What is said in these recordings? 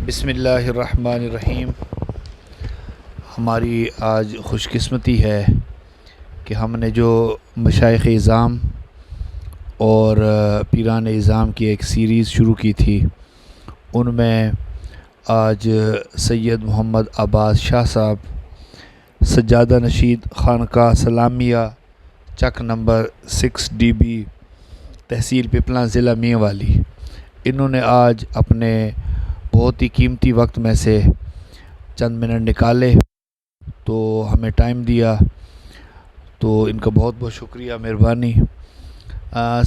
بسم اللہ الرحمن الرحیم۔ ہماری آج خوش قسمتی ہے کہ ہم نے جو مشائخ اعظام اور پیران اعظام کی ایک سیریز شروع کی تھی، ان میں آج سید محمد عباس شاہ صاحب، سجادہ نشید خانقاہ سلامیہ، چک نمبر 6 DB، تحصیل پپلاں، ضلع میاں والی، انہوں نے آج اپنے بہت ہی قیمتی وقت میں سے چند منٹ نکالے تو ہمیں ٹائم دیا، تو ان کا بہت بہت شکریہ، مہربانی۔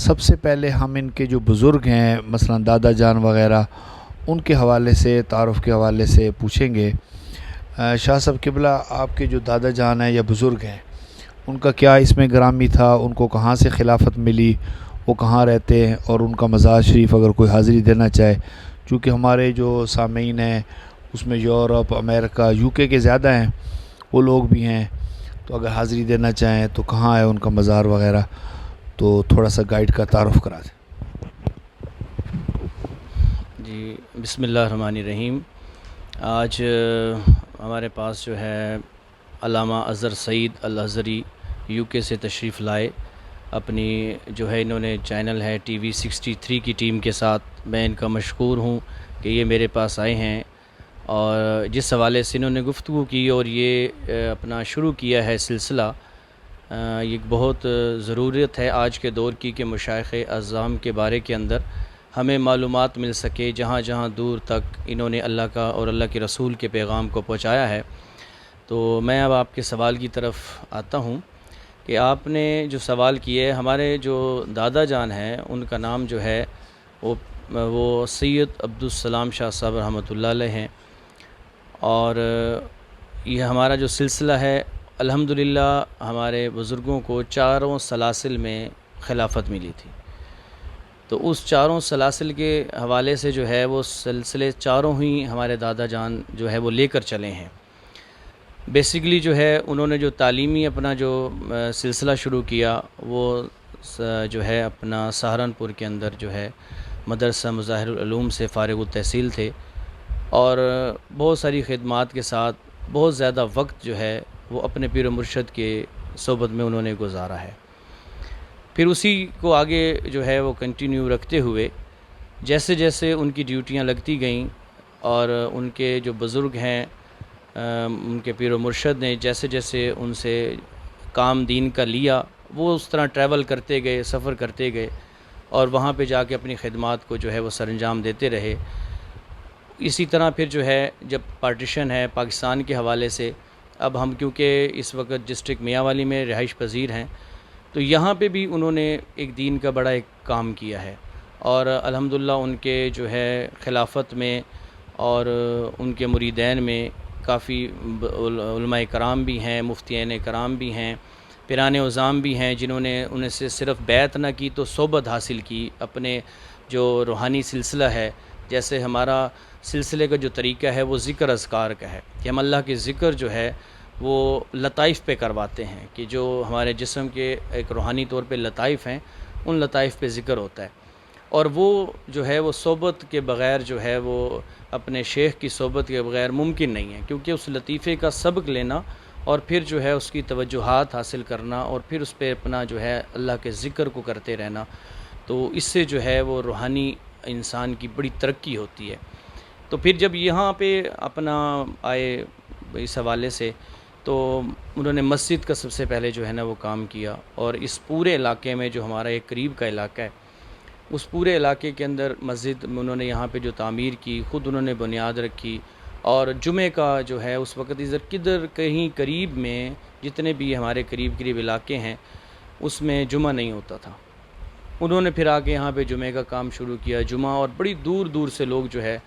سب سے پہلے ہم ان کے جو بزرگ ہیں، مثلا دادا جان وغیرہ، ان کے حوالے سے، تعارف کے حوالے سے پوچھیں گے۔ شاہ صاحب قبلہ، آپ کے جو دادا جان ہیں یا بزرگ ہیں، ان کا کیا اس میں گرامی تھا؟ ان کو کہاں سے خلافت ملی؟ وہ کہاں رہتے ہیں؟ اور ان کا مزار شریف اگر کوئی حاضری دینا چاہے، چونکہ ہمارے جو سامعین ہیں اس میں یورپ، امریکہ، UK کے زیادہ ہیں، وہ لوگ بھی ہیں، تو اگر حاضری دینا چاہیں تو کہاں ہے ان کا مزار وغیرہ، تو تھوڑا سا گائیڈ کا تعارف کرا دیں۔ جی، بسم اللہ الرحمن الرحیم۔ آج ہمارے پاس جو ہے علامہ اظہر سعید الازہری UK سے تشریف لائے۔ اپنی جو ہے انہوں نے چینل ہے TV 63 کی ٹیم کے ساتھ، میں ان کا مشکور ہوں کہ یہ میرے پاس آئے ہیں، اور جس حوالے سے انہوں نے گفتگو کی اور یہ اپنا شروع کیا ہے سلسلہ، یہ بہت ضرورت ہے آج کے دور کی کہ مشائخ اعظام کے بارے کے اندر ہمیں معلومات مل سکے، جہاں جہاں دور تک انہوں نے اللہ کا اور اللہ کے رسول کے پیغام کو پہنچایا ہے۔ تو میں اب آپ کے سوال کی طرف آتا ہوں کہ آپ نے جو سوال کیے، ہمارے جو دادا جان ہیں ان کا نام جو ہے وہ سید عبدالسلام شاہ صاحب رحمۃ اللہ علیہ ہیں، اور یہ ہمارا جو سلسلہ ہے، الحمدللہ ہمارے بزرگوں کو چاروں سلاسل میں خلافت ملی تھی، تو اس چاروں سلاسل کے حوالے سے جو ہے وہ سلسلے چاروں ہی ہمارے دادا جان جو ہے وہ لے کر چلے ہیں۔ بیسیکلی جو ہے انہوں نے جو تعلیمی اپنا جو سلسلہ شروع کیا، وہ جو ہے اپنا سہارنپور کے اندر جو ہے مدرسہ مظاہر العلوم سے فارغ التحصیل تھے، اور بہت ساری خدمات کے ساتھ بہت زیادہ وقت جو ہے وہ اپنے پیر و مرشد کے صحبت میں انہوں نے گزارا ہے۔ پھر اسی کو آگے جو ہے وہ کنٹینیو رکھتے ہوئے جیسے جیسے ان کی ڈیوٹیاں لگتی گئیں، اور ان کے جو بزرگ ہیں، ان کے پیر و مرشد نے جیسے جیسے ان سے کام دین کا لیا، وہ اس طرح ٹریول کرتے گئے، سفر کرتے گئے، اور وہاں پہ جا کے اپنی خدمات کو جو ہے وہ سر انجام دیتے رہے۔ اسی طرح پھر جو ہے جب پارٹیشن ہے پاکستان کے حوالے سے، اب ہم کیونکہ اس وقت ڈسٹرکٹ میاں والی میں رہائش پذیر ہیں، تو یہاں پہ بھی انہوں نے ایک دین کا بڑا ایک کام کیا ہے، اور الحمدللہ ان کے جو ہے خلافت میں اور ان کے مریدین میں کافی علماء کرام بھی ہیں، مفتیین کرام بھی ہیں، پیران اعظام بھی ہیں، جنہوں نے انہیں سے صرف بیعت نہ کی تو صحبت حاصل کی، اپنے جو روحانی سلسلہ ہے، جیسے ہمارا سلسلے کا جو طریقہ ہے وہ ذکر اذکار کا ہے کہ ہم اللہ کے ذکر جو ہے وہ لطائف پہ کرواتے ہیں، کہ جو ہمارے جسم کے ایک روحانی طور پہ لطائف ہیں، ان لطائف پہ ذکر ہوتا ہے، اور وہ جو ہے وہ صحبت کے بغیر جو ہے وہ اپنے شیخ کی صحبت کے بغیر ممکن نہیں ہے، کیونکہ اس لطیفے کا سبق لینا اور پھر جو ہے اس کی توجہات حاصل کرنا اور پھر اس پہ اپنا جو ہے اللہ کے ذکر کو کرتے رہنا، تو اس سے جو ہے وہ روحانی انسان کی بڑی ترقی ہوتی ہے۔ تو پھر جب یہاں پہ اپنا آئے اس حوالے سے، تو انہوں نے مسجد کا سب سے پہلے جو ہے نا وہ کام کیا، اور اس پورے علاقے میں جو ہمارا ایک قریب کا علاقہ ہے، اس پورے علاقے کے اندر مسجد میں انہوں نے یہاں پہ جو تعمیر کی، خود انہوں نے بنیاد رکھی، اور جمعے کا جو ہے اس وقت کدھر کہیں قریب میں جتنے بھی ہمارے قریب قریب علاقے ہیں اس میں جمعہ نہیں ہوتا تھا، انہوں نے پھر آ کے یہاں پہ جمعے کا کام شروع کیا، جمعہ، اور بڑی دور دور سے لوگ جو ہے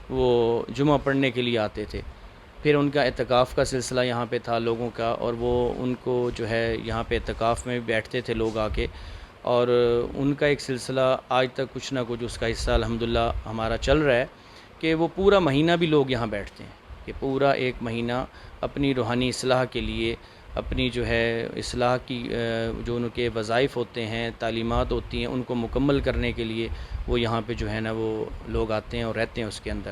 وہ جمعہ پڑھنے کے لیے آتے تھے۔ پھر ان کا اعتکاف کا سلسلہ یہاں پہ تھا لوگوں کا، اور وہ ان کو جو ہے یہاں پہ اعتکاف میں بیٹھتے تھے لوگ آ کے، اور ان کا ایک سلسلہ آج تک کچھ نہ کچھ اس کا حصہ الحمدللہ ہمارا چل رہا ہے، کہ وہ پورا مہینہ بھی لوگ یہاں بیٹھتے ہیں، کہ پورا ایک مہینہ اپنی روحانی اصلاح کے لیے، اپنی جو ہے اصلاح کی جو ان کے وظائف ہوتے ہیں، تعلیمات ہوتی ہیں، ان کو مکمل کرنے کے لیے وہ یہاں پہ جو ہے نا وہ لوگ آتے ہیں اور رہتے ہیں اس کے اندر۔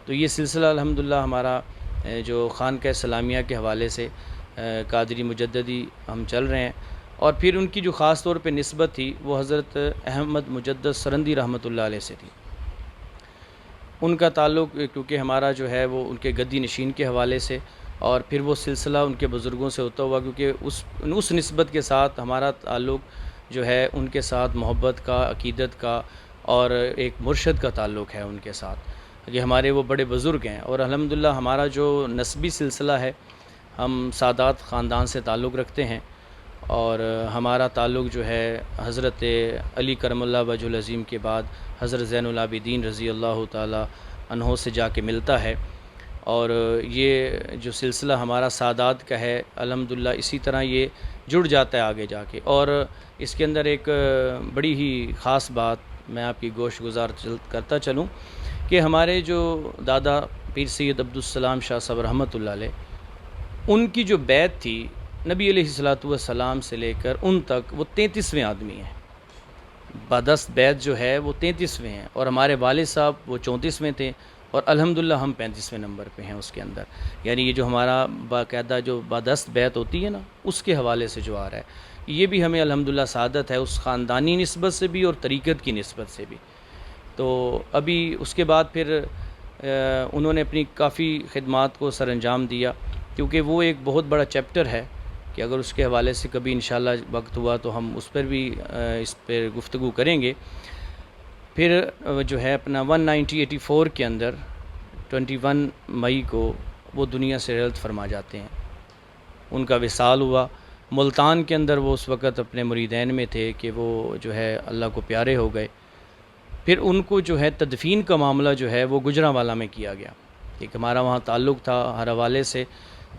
تو یہ سلسلہ الحمدللہ ہمارا جو خانقاہ اسلامیہ کے حوالے سے قادری مجددی ہم چل رہے ہیں، اور پھر ان کی جو خاص طور پہ نسبت تھی وہ حضرت احمد مجدد سرندی رحمۃ اللہ علیہ سے تھی۔ ان کا تعلق کیونکہ ہمارا جو ہے وہ ان کے گدی نشین کے حوالے سے، اور پھر وہ سلسلہ ان کے بزرگوں سے ہوتا ہوا، کیونکہ اس نسبت کے ساتھ ہمارا تعلق جو ہے ان کے ساتھ محبت کا، عقیدت کا، اور ایک مرشد کا تعلق ہے ان کے ساتھ، یہ ہمارے وہ بڑے بزرگ ہیں۔ اور الحمدللہ ہمارا جو نسبی سلسلہ ہے، ہم سادات خاندان سے تعلق رکھتے ہیں، اور ہمارا تعلق جو ہے حضرت علی کرم اللہ وجہ العظیم کے بعد حضرت زین العابدین رضی اللہ تعالی عنہ سے جا کے ملتا ہے، اور یہ جو سلسلہ ہمارا سادات کا ہے الحمدللہ اسی طرح یہ جڑ جاتا ہے آگے جا کے۔ اور اس کے اندر ایک بڑی ہی خاص بات میں آپ کی گوش گزار کرتا چلوں کہ ہمارے جو دادا پیر سید عبدالسلام شاہ صاحب رحمۃ اللہ علیہ، ان کی جو بیعت تھی نبی علیہ الصلوۃ والسلام سے لے کر ان تک، وہ 33ویں آدمی ہیں۔ بادست بیعت جو ہے وہ 33ویں ہیں، اور ہمارے والد صاحب وہ 34ویں تھے، اور الحمدللہ ہم 35ویں نمبر پہ ہیں اس کے اندر۔ یعنی یہ جو ہمارا باقاعدہ جو بادست بیعت ہوتی ہے نا، اس کے حوالے سے جو آ رہا ہے، یہ بھی ہمیں الحمدللہ سعادت ہے اس خاندانی نسبت سے بھی اور طریقت کی نسبت سے بھی۔ تو ابھی اس کے بعد پھر انہوں نے اپنی کافی خدمات کو سر انجام دیا، کیونکہ وہ ایک بہت بڑا چیپٹر ہے کہ اگر اس کے حوالے سے کبھی انشاءاللہ وقت ہوا تو ہم اس پر بھی اس پر گفتگو کریں گے۔ پھر جو ہے اپنا 1984 کے اندر 21 مئی کو وہ دنیا سے رحلت فرما جاتے ہیں، ان کا وصال ہوا۔ ملتان کے اندر وہ اس وقت اپنے مریدین میں تھے کہ وہ جو ہے اللہ کو پیارے ہو گئے۔ پھر ان کو جو ہے تدفین کا معاملہ جو ہے وہ گجرانوالہ میں کیا گیا، ایک ہمارا وہاں تعلق تھا ہر حوالے سے،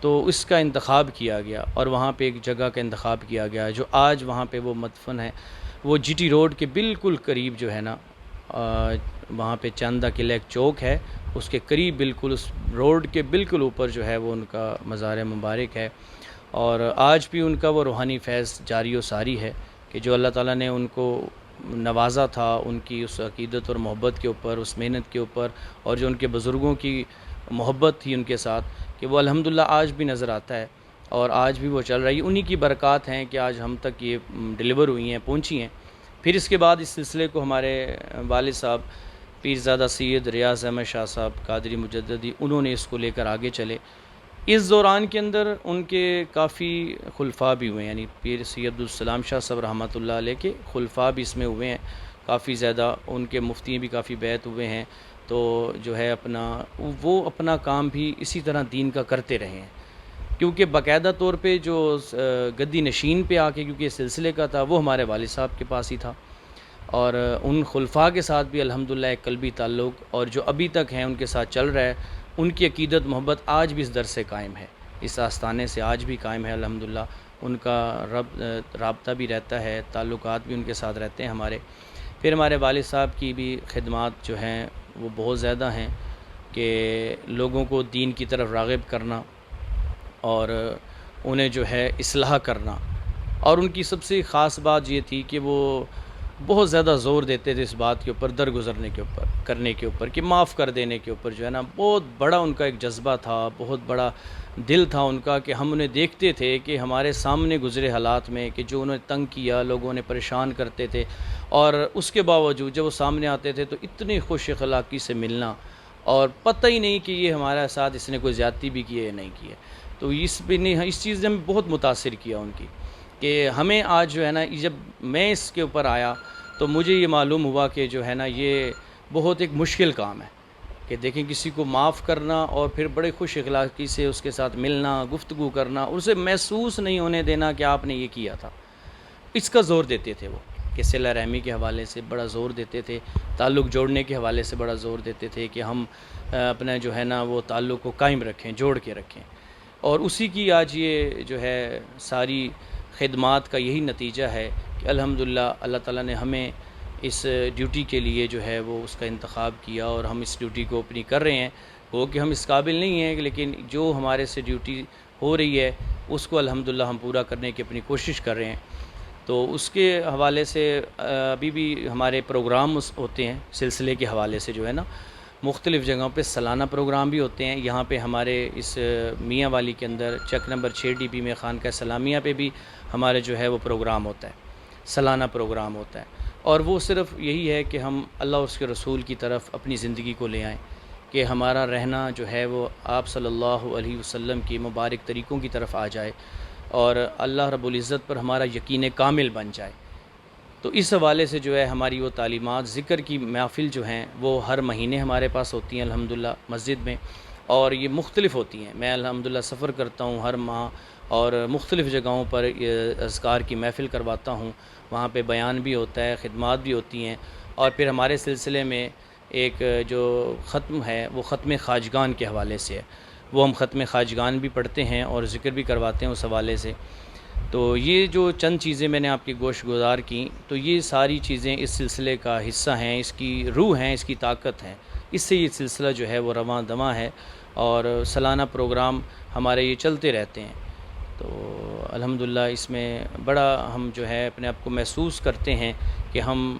تو اس کا انتخاب کیا گیا، اور وہاں پہ ایک جگہ کا انتخاب کیا گیا جو آج وہاں پہ وہ مدفن ہے، وہ جی ٹی روڈ کے بالکل قریب جو ہے نا، وہاں پہ چندہ قلعہ ایک چوک ہے، اس کے قریب بالکل اس روڈ کے بالکل اوپر جو ہے وہ ان کا مزار مبارک ہے۔ اور آج بھی ان کا وہ روحانی فیض جاری و ساری ہے کہ جو اللہ تعالیٰ نے ان کو نوازا تھا ان کی اس عقیدت اور محبت کے اوپر، اس محنت کے اوپر، اور جو ان کے بزرگوں کی محبت تھی ان کے ساتھ، کہ وہ الحمدللہ آج بھی نظر آتا ہے، اور آج بھی وہ چل رہی ہے۔ انہی کی برکات ہیں کہ آج ہم تک یہ ڈیلیور ہوئی ہیں، پہنچی ہیں۔ پھر اس کے بعد اس سلسلے کو ہمارے والد صاحب پیرزادہ سید ریاض احمد شاہ صاحب قادری مجددی، انہوں نے اس کو لے کر آگے چلے۔ اس دوران کے اندر ان کے کافی خلفاء بھی ہوئے ہیں، یعنی پیر سید عبدالسلام شاہ صاحب رحمۃ اللہ علیہ کے خلفاء بھی اس میں ہوئے ہیں کافی زیادہ، ان کے مفتی بھی کافی بیعت ہوئے ہیں۔ تو جو ہے وہ اپنا کام بھی اسی طرح دین کا کرتے رہے ہیں، کیونکہ باقاعدہ طور پہ جو گدی نشین پہ آ کے کیونکہ سلسلے کا تھا وہ ہمارے والد صاحب کے پاس ہی تھا، اور ان خلفاء کے ساتھ بھی الحمدللہ ایک قلبی تعلق، اور جو ابھی تک ہیں ان کے ساتھ چل رہا ہے، ان کی عقیدت محبت آج بھی اس در سے قائم ہے، اس آستانے سے آج بھی قائم ہے الحمدللہ۔ ان کا رابطہ بھی رہتا ہے، تعلقات بھی ان کے ساتھ رہتے ہیں ہمارے۔ پھر ہمارے والد صاحب کی بھی خدمات جو ہیں وہ بہت زیادہ ہیں کہ لوگوں کو دین کی طرف راغب کرنا، اور انہیں جو ہے اصلاح کرنا، اور ان کی سب سے خاص بات یہ تھی کہ وہ بہت زیادہ زور دیتے تھے اس بات کے اوپر، درگزرنے کے اوپر، کرنے کے اوپر، کہ معاف کر دینے کے اوپر، جو ہے نا بہت بڑا ان کا ایک جذبہ تھا، بہت بڑا دل تھا ان کا، کہ ہم انہیں دیکھتے تھے کہ ہمارے سامنے گزرے حالات میں کہ جو انہیں تنگ کیا، لوگوں نے پریشان کرتے تھے، اور اس کے باوجود جب وہ سامنے آتے تھے تو اتنی خوش اخلاقی سے ملنا، اور پتہ ہی نہیں کہ یہ ہمارے ساتھ اس نے کوئی زیادتی بھی کی ہے یا نہیں کی ہے۔ تو اس چیز نے ہمیں بہت متاثر کیا ان کی، کہ ہمیں آج جو ہے نا جب میں اس کے اوپر آیا تو مجھے یہ معلوم ہوا کہ جو ہے نا یہ بہت ایک مشکل کام ہے، کہ دیکھیں کسی کو معاف کرنا اور پھر بڑے خوش اخلاقی سے اس کے ساتھ ملنا، گفتگو کرنا، اسے محسوس نہیں ہونے دینا کہ آپ نے یہ کیا تھا، اس کا زور دیتے تھے وہ، کہ صلہ رحمی کے حوالے سے بڑا زور دیتے تھے، تعلق جوڑنے کے حوالے سے بڑا زور دیتے تھے کہ ہم اپنا جو ہے نا وہ تعلق کو قائم رکھیں، جوڑ کے رکھیں، اور اسی کی آج یہ جو ہے ساری خدمات کا یہی نتیجہ ہے کہ الحمدللہ اللہ تعالیٰ نے ہمیں اس ڈیوٹی کے لیے جو ہے وہ اس کا انتخاب کیا، اور ہم اس ڈیوٹی کو اپنی کر رہے ہیں، وہ کہ ہم اس قابل نہیں ہیں، لیکن جو ہمارے سے ڈیوٹی ہو رہی ہے اس کو الحمدللہ ہم پورا کرنے کی اپنی کوشش کر رہے ہیں۔ تو اس کے حوالے سے ابھی بھی ہمارے پروگرام ہوتے ہیں سلسلے کے حوالے سے جو ہے نا، مختلف جگہوں پہ سالانہ پروگرام بھی ہوتے ہیں. یہاں پہ ہمارے اس میاں والی کے اندر چک نمبر 6 ڈی پی میں خانقاہ سلامیہ پہ بھی ہمارے جو ہے وہ پروگرام ہوتا ہے، سالانہ پروگرام ہوتا ہے. اور وہ صرف یہی ہے کہ ہم اللہ اور اس کے رسول کی طرف اپنی زندگی کو لے آئیں، کہ ہمارا رہنا جو ہے وہ آپ صلی اللہ علیہ وسلم کی مبارک طریقوں کی طرف آ جائے اور اللہ رب العزت پر ہمارا یقین کامل بن جائے. تو اس حوالے سے جو ہے ہماری وہ تعلیمات، ذکر کی محافل جو ہیں وہ ہر مہینے ہمارے پاس ہوتی ہیں الحمدللہ مسجد میں، اور یہ مختلف ہوتی ہیں. میں الحمدللہ سفر کرتا ہوں ہر ماہ اور مختلف جگہوں پر اذکار کی محفل کرواتا ہوں. وہاں پہ بیان بھی ہوتا ہے، خدمات بھی ہوتی ہیں. اور پھر ہمارے سلسلے میں ایک جو ختم ہے وہ ختم خواجگان کے حوالے سے ہے، وہ ہم ختم خواجگان بھی پڑھتے ہیں اور ذکر بھی کرواتے ہیں اس حوالے سے. تو یہ جو چند چیزیں میں نے آپ کی گوش گزار کیں، تو یہ ساری چیزیں اس سلسلے کا حصہ ہیں، اس کی روح ہیں، اس کی طاقت ہیں. اس سے یہ سلسلہ جو ہے وہ رواں دواں ہے اور سالانہ پروگرام ہمارے یہ چلتے رہتے ہیں. تو الحمدللہ اس میں بڑا ہم جو ہے اپنے آپ کو محسوس کرتے ہیں کہ ہم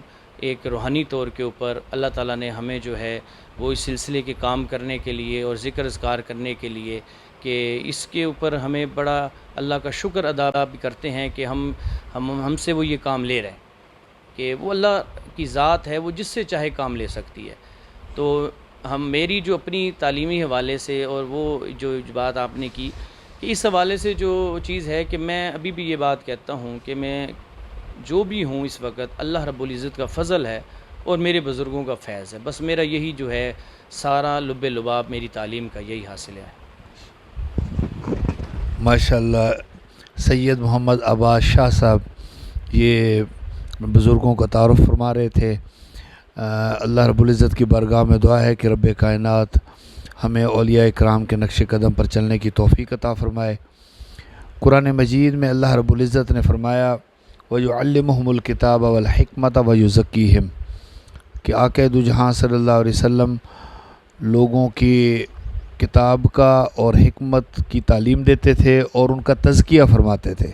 ایک روحانی طور کے اوپر اللہ تعالیٰ نے ہمیں جو ہے وہ اس سلسلے کے کام کرنے کے لیے اور ذکر اذکار کرنے کے لیے، کہ اس کے اوپر ہمیں بڑا اللہ کا شکر ادا بھی کرتے ہیں کہ ہم سے وہ یہ کام لے رہے ہیں، کہ وہ اللہ کی ذات ہے، وہ جس سے چاہے کام لے سکتی ہے. تو میری جو اپنی تعلیمی حوالے سے اور وہ جو بات آپ نے کی، کہ اس حوالے سے جو چیز ہے کہ میں ابھی بھی یہ بات کہتا ہوں کہ میں جو بھی ہوں اس وقت اللہ رب العزت کا فضل ہے اور میرے بزرگوں کا فیض ہے. بس میرا یہی جو ہے سارا لب لباب میری تعلیم کا یہی حاصل ہے. ماشاءاللہ سید محمد عباس شاہ صاحب یہ بزرگوں کا تعارف فرما رہے تھے. اللہ رب العزت کی بارگاہ میں دعا ہے کہ رب کائنات ہمیں اولیاء اکرام کے نقش قدم پر چلنے کی توفیق عطا فرمائے. قرآن مجید میں اللہ رب العزت نے فرمایا وَيُعَلِّمُهُمُ الْكِتَابَ وَالْحِكْمَةَ وَيُزَكِّيهِمْ، کہ آقا دو جہاں صلی اللہ علیہ وسلم لوگوں کی کتاب کا اور حکمت کی تعلیم دیتے تھے اور ان کا تزکیہ فرماتے تھے.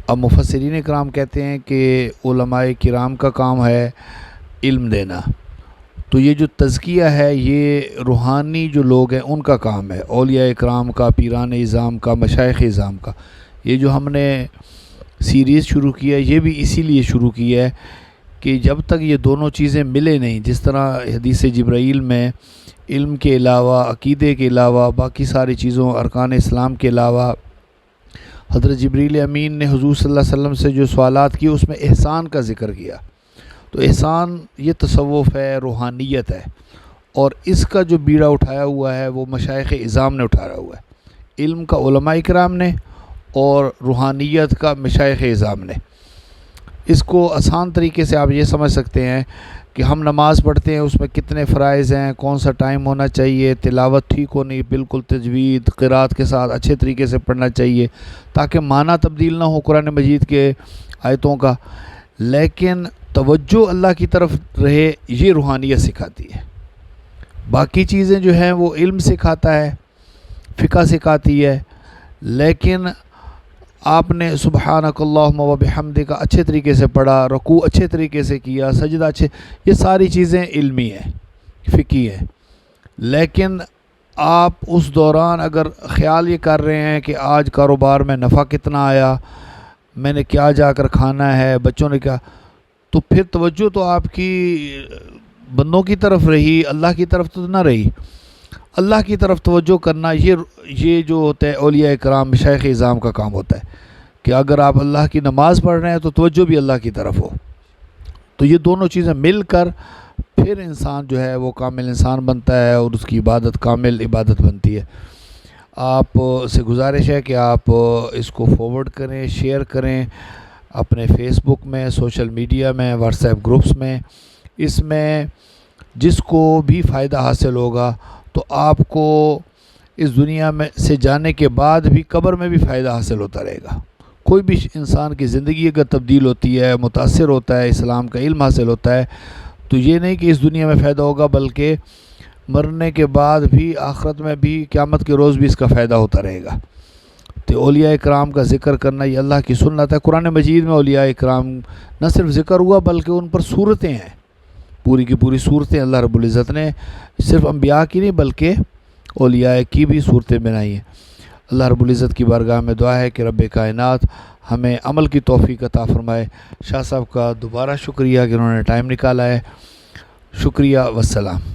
اب مفسرین کرام کہتے ہیں کہ علماء کرام کا کام ہے علم دینا، تو یہ جو تزکیہ ہے یہ روحانی جو لوگ ہیں ان کا کام ہے، اولیاء اکرام کا، پیران اعظام کا، مشائخ اعظام کا. یہ جو ہم نے سیریز شروع کی ہے یہ بھی اسی لیے شروع کی ہے کہ جب تک یہ دونوں چیزیں ملے نہیں، جس طرح حدیث جبرائیل میں علم کے علاوہ، عقیدے کے علاوہ، باقی ساری چیزوں ارکان اسلام کے علاوہ حضرت جبریل امین نے حضور صلی اللہ علیہ وسلم سے جو سوالات کیے اس میں احسان کا ذکر کیا. تو احسان یہ تصوف ہے، روحانیت ہے، اور اس کا جو بیڑا اٹھایا ہوا ہے وہ مشائخ اعظام نے اٹھایا ہوا ہے، علم کا علماء کرام نے اور روحانیت کا مشائخ اعظام نے. اس کو آسان طریقے سے آپ یہ سمجھ سکتے ہیں کہ ہم نماز پڑھتے ہیں، اس میں کتنے فرائض ہیں، کون سا ٹائم ہونا چاہیے، تلاوت ٹھیک ہونی، بالکل تجوید قرات کے ساتھ اچھے طریقے سے پڑھنا چاہیے تاکہ معنی تبدیل نہ ہو قرآن مجید کے آیتوں کا، لیکن توجہ اللہ کی طرف رہے، یہ روحانیت سکھاتی ہے. باقی چیزیں جو ہیں وہ علم سکھاتا ہے، فقہ سکھاتی ہے، لیکن آپ نے سبحانک اللہم و بحمدک اچھے طریقے سے پڑھا، رکوع اچھے طریقے سے کیا، سجدہ اچھے، یہ ساری چیزیں علمی ہیں، فقہی ہیں. لیکن آپ اس دوران اگر خیال یہ کر رہے ہیں کہ آج کاروبار میں نفع کتنا آیا، میں نے کیا جا کر کھانا ہے، بچوں نے کیا، تو پھر توجہ تو آپ کی بندوں کی طرف رہی، اللہ کی طرف تو نہ رہی. اللہ کی طرف توجہ کرنا یہ جو ہوتا ہے اولیاء کرام مشائخ اعظام کا کام ہوتا ہے کہ اگر آپ اللہ کی نماز پڑھ رہے ہیں تو توجہ بھی اللہ کی طرف ہو. تو یہ دونوں چیزیں مل کر پھر انسان جو ہے وہ کامل انسان بنتا ہے اور اس کی عبادت کامل عبادت بنتی ہے. آپ سے گزارش ہے کہ آپ اس کو فارورڈ کریں، شیئر کریں اپنے فیس بک میں، سوشل میڈیا میں، واٹس ایپ گروپس میں. اس میں جس کو بھی فائدہ حاصل ہوگا تو آپ کو اس دنیا میں سے جانے کے بعد بھی قبر میں بھی فائدہ حاصل ہوتا رہے گا. کوئی بھی انسان کی زندگی اگر تبدیل ہوتی ہے، متاثر ہوتا ہے، اسلام کا علم حاصل ہوتا ہے، تو یہ نہیں کہ اس دنیا میں فائدہ ہوگا بلکہ مرنے کے بعد بھی، آخرت میں بھی، قیامت کے روز بھی اس کا فائدہ ہوتا رہے گا. تو اولیاء اکرام کا ذکر کرنا یہ اللہ کی سنت ہے. قرآن مجید میں اولیاء اکرام نہ صرف ذکر ہوا بلکہ ان پر صورتیں ہیں. پوری کی پوری صورتیں اللہ رب العزت نے صرف انبیاء کی نہیں بلکہ اولیاء کی بھی صورتیں بنائی ہیں۔ اللہ رب العزت کی بارگاہ میں دعا ہے کہ رب کائنات ہمیں عمل کی توفیق عطا فرمائے۔ شاہ صاحب کا دوبارہ شکریہ کہ انہوں نے ٹائم نکالا ہے۔ شکریہ، والسلام۔